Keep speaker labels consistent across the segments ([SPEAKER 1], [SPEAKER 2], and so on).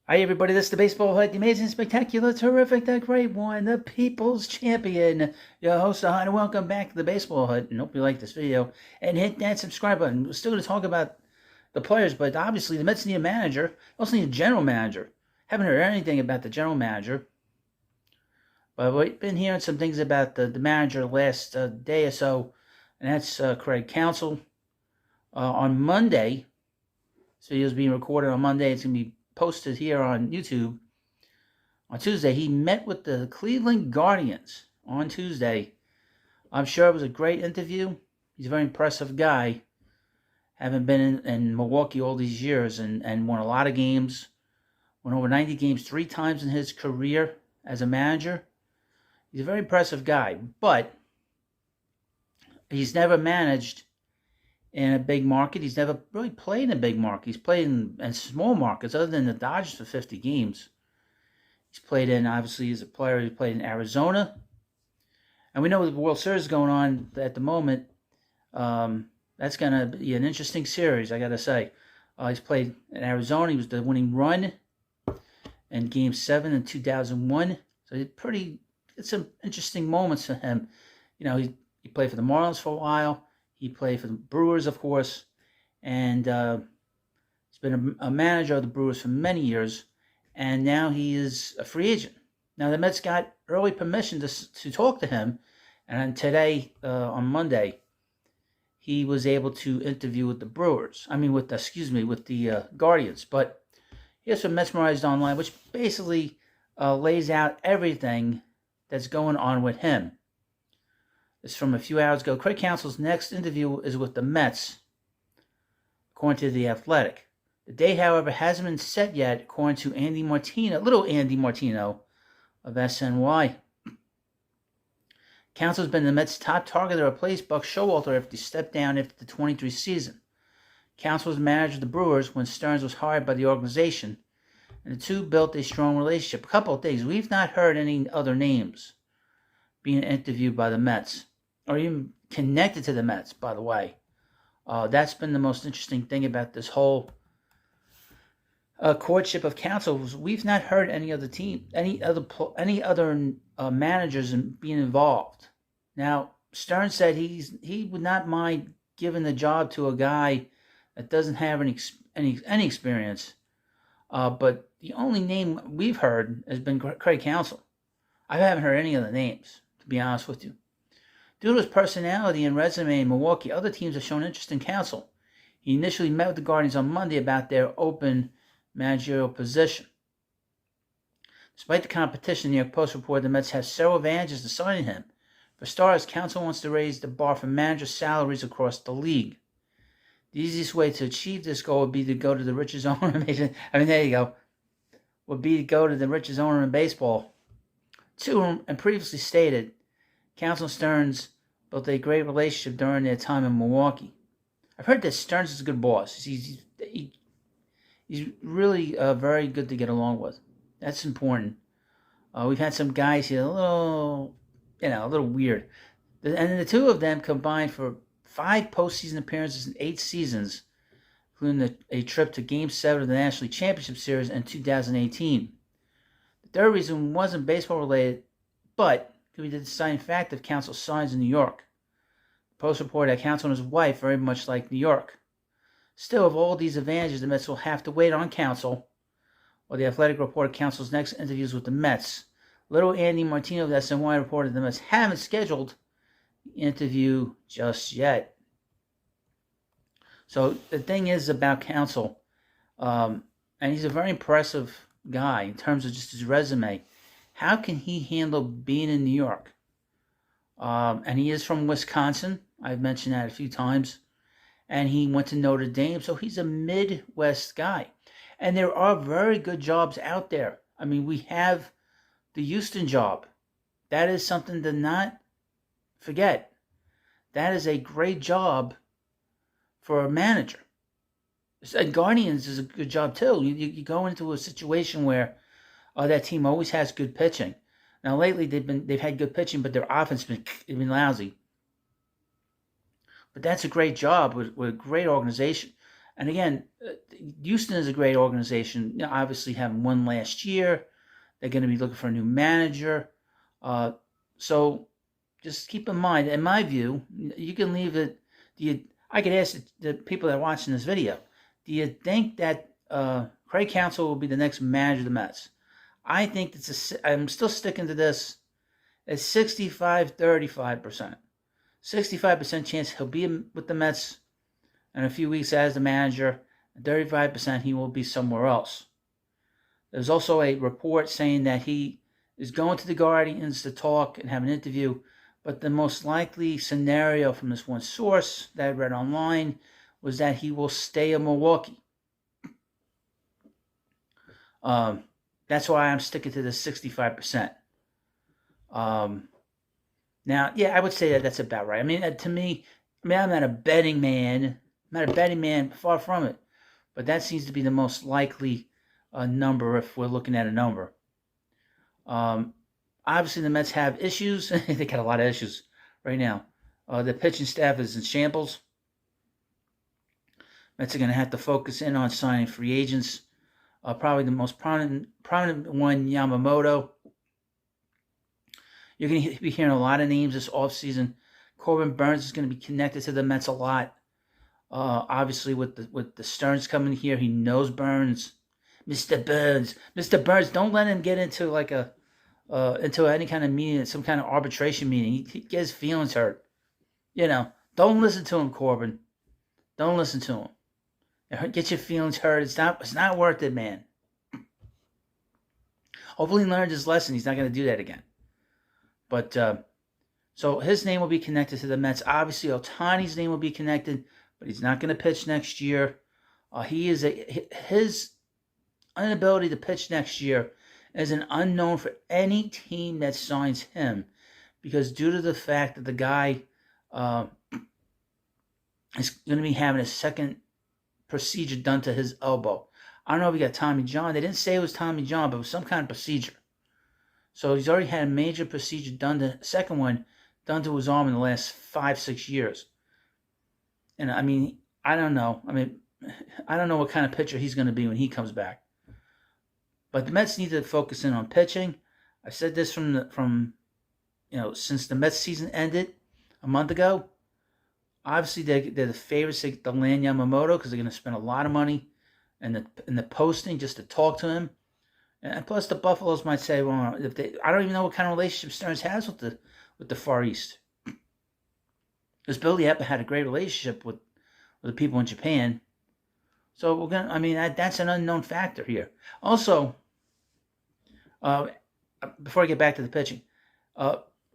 [SPEAKER 1] Hi, everybody. This is the Baseball Hut, the amazing, spectacular, terrific, the great one, the people's champion. Your host, and welcome back to the Baseball Hut. And hope you like this video. And hit that subscribe button. We're still going to talk about the players, but obviously the Mets need a manager. Also need a general manager. Haven't heard anything about the general manager. But we've been hearing some things about the manager the last day or so. And that's Craig Counsell. On Monday, this video is being recorded on Monday. It's going to be posted here on YouTube. On Tuesday, he met with the Cleveland Guardians on Tuesday. I'm sure it was a great interview. He's a very impressive guy, having been in Milwaukee all these years and won a lot of games. Won over 90 games 3 times in his career as a manager. He's a very impressive guy, but he's never managed in a big market. He's never really played in a big market. He's played in small markets, other than the Dodgers for 50 games. He's played in, obviously, as a player, he played in Arizona. And we know with the World Series going on at the moment, that's going to be an interesting series, I got to say. He's played in Arizona. He was the winning run in Game 7 in 2001. So it's some interesting moments for him. You know, he played for the Marlins for a while. He played for the Brewers, of course, and he's been a manager of the Brewers for many years, and now he is a free agent. Now, the Mets got early permission to talk to him, and today, on Monday, he was able to interview with the with the Guardians. But here's from Mesmerized Online, which basically lays out everything that's going on with him. It's from a few hours ago. Craig Counsell's next interview is with the Mets, according to The Athletic. The date, however, hasn't been set yet, according to little Andy Martino of SNY. Counsell's been the Mets' top target to replace Buck Showalter after he stepped down after the 23 season. Counsell was manager of the Brewers when Stearns was hired by the organization, and the two built a strong relationship. A couple of things. We've not heard any other names being interviewed by the Mets, or even connected to the Mets, by the way. That's been the most interesting thing about this whole courtship of Counsell. We've not heard any other managers being involved. Now, Stearns said he would not mind giving the job to a guy that doesn't have any experience. But the only name we've heard has been Craig Counsell. I haven't heard any other names, to be honest with you. Due to his personality and resume in Milwaukee, other teams have shown interest in Counsell. He initially met with the Guardians on Monday about their open managerial position. Despite the competition, the New York Post reported the Mets have several advantages to signing him. For starters, Counsell wants to raise the bar for manager salaries across the league. The easiest way to achieve this goal would be to go to the richest owner in baseball. Two, and previously stated, Counsell and Stearns built a great relationship during their time in Milwaukee. I've heard that Stearns is a good boss. He's really very good to get along with. That's important. We've had some guys here a little weird. And the two of them combined for 5 postseason appearances in 8 seasons, including a trip to Game 7 of the National League Championship Series in 2018. The third reason wasn't baseball related, but could be the deciding fact of Counsell signs in New York. The Post reported that Counsell and his wife very much like New York. Still, of all these advantages, the Mets will have to wait on Counsell, while the Athletic reported Counsell's next interviews with the Mets. Little Andy Martino of SNY reported the Mets haven't scheduled the interview just yet. So the thing is about Counsell, and he's a very impressive guy in terms of just his resume. How can he handle being in New York? And he is from Wisconsin. I've mentioned that a few times. And he went to Notre Dame, so he's a Midwest guy. And there are very good jobs out there. I mean, we have the Houston job. That is something to not forget. That is a great job for a manager. And Guardians is a good job too. You go into a situation where that team always has good pitching. Now lately they've had good pitching, but their offense has been lousy. But that's a great job with a great organization. And again, Houston is a great organization. You know, obviously, having won last year, they're going to be looking for a new manager. So just keep in mind, in my view, you can leave it. I could ask the people that are watching this video, do you think that Craig Counsell will be the next manager of the Mets? I think I'm still sticking to this. It's 65-35%. 65% chance he'll be with the Mets in a few weeks as the manager, and 35% he will be somewhere else. There's also a report saying that he is going to the Guardians to talk and have an interview, but the most likely scenario from this one source that I read online was that he will stay in Milwaukee. That's why I'm sticking to the 65%. Now, yeah, I would say that that's about right. I mean, to me, I'm not a betting man. I'm not a betting man, far from it. But that seems to be the most likely number if we're looking at a number. Obviously, the Mets have issues. They got a lot of issues right now. The pitching staff is in shambles. Mets are going to have to focus in on signing free agents. Probably the most prominent one, Yamamoto. You're going to be hearing a lot of names this offseason. Corbin Burns is going to be connected to the Mets a lot. Obviously, with the Stearns coming here, he knows Burns. Mr. Burns, don't let him get into like into any kind of meeting, some kind of arbitration meeting. He gets feelings hurt. You know, don't listen to him, Corbin. Don't listen to him. It gets your feelings hurt. It's not worth it, man. Hopefully he learned his lesson. He's not going to do that again. But so his name will be connected to the Mets. Obviously, Ohtani's name will be connected, but he's not going to pitch next year. His inability to pitch next year is an unknown for any team that signs him, because due to the fact that the guy is going to be having a second procedure done to his elbow. I don't know if he got Tommy John. They didn't say it was Tommy John, but it was some kind of procedure. So he's already had a major procedure done to second one done to his arm in the last 5-6 years. And I mean, I don't know. I don't know what kind of pitcher he's going to be when he comes back. But the Mets need to focus in on pitching. I said this from since the Mets season ended a month ago. Obviously, they're the favorites to land Yamamoto because they're going to spend a lot of money in the posting just to talk to him. And plus, the Buffaloes might say, well, I don't even know what kind of relationship Stearns has with the Far East. Because Billy Epps had a great relationship with the people in Japan. So we're gonna. That's an unknown factor here. Also, before I get back to the pitching,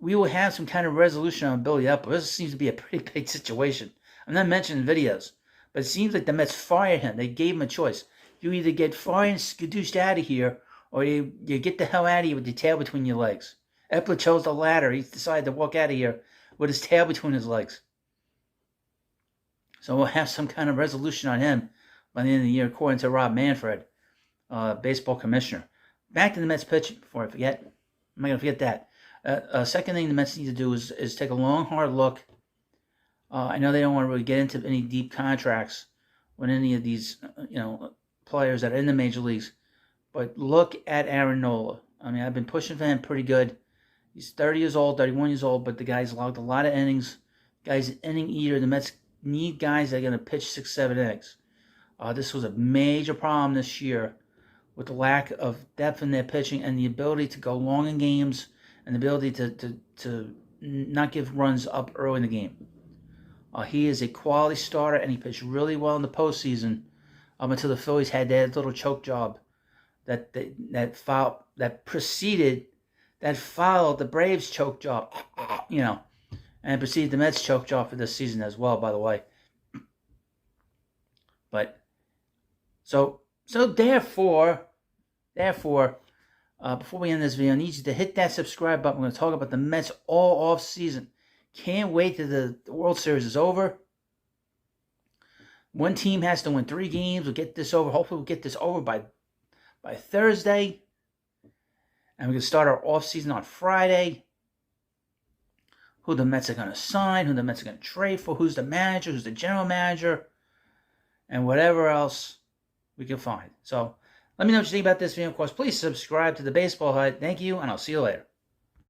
[SPEAKER 1] we will have some kind of resolution on Billy Epps. This seems to be a pretty big situation. I'm not mentioning videos, but it seems like the Mets fired him. They gave him a choice. You either get fired and skadooshed out of here, or you get the hell out of here with your tail between your legs. Epler chose the latter. He decided to walk out of here with his tail between his legs. So we'll have some kind of resolution on him by the end of the year, according to Rob Manfred, baseball commissioner. Back to the Mets pitching before I forget. I'm not going to forget that. Second thing the Mets need to do is take a long, hard look. I know they don't want to really get into any deep contracts with any of these, players that are in the major leagues. But look at Aaron Nola. I've been pushing for him pretty good. He's 30 years old, 31 years old, but the guy's logged a lot of innings. The guy's an inning eater. The Mets need guys that are going to pitch 6-7 innings. This was a major problem this year with the lack of depth in their pitching and the ability to go long in games and the ability to not give runs up early in the game. He is a quality starter, and he pitched really well in the postseason until the Phillies had that little choke job that followed the Braves choke job, and preceded the Mets choke job for this season as well, by the way. But so therefore, before we end this video, I need you to hit that subscribe button. We're going to talk about the Mets all off season. Can't wait till the World Series is over. One team has to win 3 games. We'll get this over. Hopefully, we'll get this over by Thursday. And we can start our offseason on Friday. Who the Mets are going to sign, who the Mets are going to trade for, who's the manager, who's the general manager. and whatever else we can find. So let me know what you think about this video. Of course, please subscribe to the Baseball Hut. Thank you, and I'll see you later.